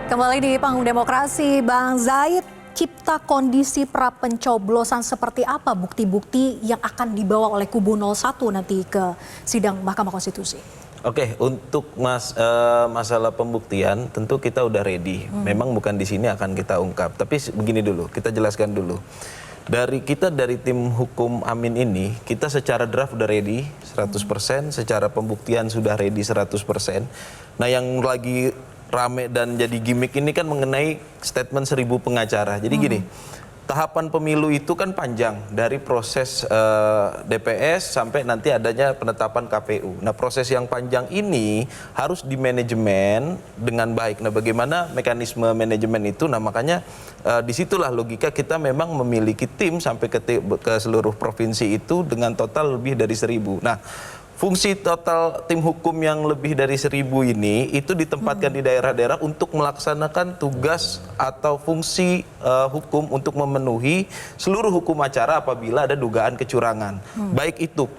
Kembali di panggung demokrasi, Bang Zaid, cipta kondisi pra pencoblosan seperti apa bukti-bukti yang akan dibawa oleh kubu 01 nanti ke sidang Mahkamah Konstitusi? Oke, untuk masalah pembuktian tentu kita udah ready. Memang bukan di sini akan kita ungkap, tapi begini dulu, kita jelaskan dulu. Dari tim hukum Amin ini, kita secara draft udah ready 100%, secara pembuktian sudah ready 100%. Nah, yang lagi rame dan jadi gimmick ini kan mengenai statement 1000 pengacara. Jadi gini, tahapan pemilu itu kan panjang dari proses DPS sampai nanti adanya penetapan KPU. Nah, proses yang panjang ini harus di manajemen dengan baik. Nah, bagaimana mekanisme manajemen itu? Nah, makanya disitulah logika kita memang memiliki tim sampai ke seluruh provinsi itu dengan total lebih dari 1000. Nah, fungsi total tim hukum yang lebih dari 1000 ini itu ditempatkan di daerah-daerah untuk melaksanakan tugas atau fungsi hukum untuk memenuhi seluruh hukum acara apabila ada dugaan kecurangan. Baik itu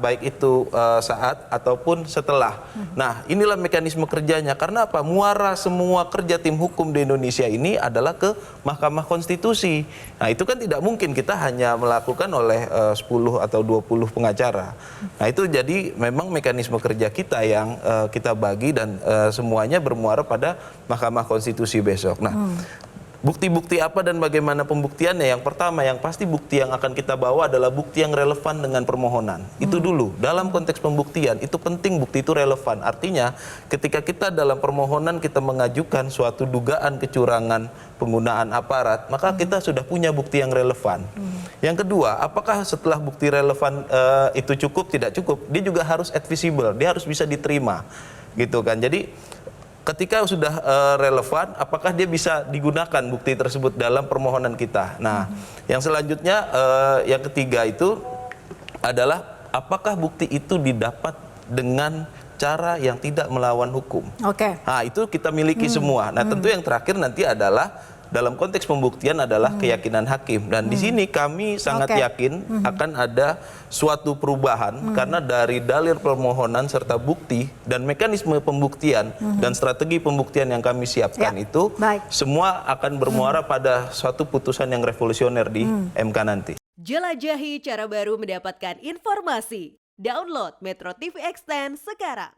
baik itu saat ataupun setelah. Nah, inilah mekanisme kerjanya. Karena apa? Muara semua kerja tim hukum di Indonesia ini adalah ke Mahkamah Konstitusi. Nah, itu kan tidak mungkin kita hanya melakukan oleh 10 atau 20 pengacara. Nah, itu jadi memang mekanisme kerja kita yang kita bagi dan semuanya bermuara pada Mahkamah Konstitusi besok. Nah, bukti-bukti apa dan bagaimana pembuktiannya? Yang pertama, yang pasti bukti yang akan kita bawa adalah bukti yang relevan dengan permohonan. Itu dulu. Dalam konteks pembuktian, itu penting bukti itu relevan. Artinya, ketika kita dalam permohonan kita mengajukan suatu dugaan kecurangan penggunaan aparat, maka kita sudah punya bukti yang relevan. Yang kedua, apakah setelah bukti relevan itu cukup? Tidak cukup. Dia juga harus admissible, dia harus bisa diterima, gitu kan. Jadi ketika sudah relevan, apakah dia bisa digunakan bukti tersebut dalam permohonan kita? Nah, yang selanjutnya, yang ketiga itu adalah apakah bukti itu didapat dengan cara yang tidak melawan hukum. Nah, itu kita miliki semua. Nah, tentu yang terakhir nanti adalah dalam konteks pembuktian adalah keyakinan hakim. Dan di sini kami sangat yakin akan ada suatu perubahan karena dari dalil permohonan serta bukti dan mekanisme pembuktian dan strategi pembuktian yang kami siapkan itu semua akan bermuara pada suatu putusan yang revolusioner di MK nanti. Jelajahi cara baru mendapatkan informasi. Download Metro TV Extend sekarang.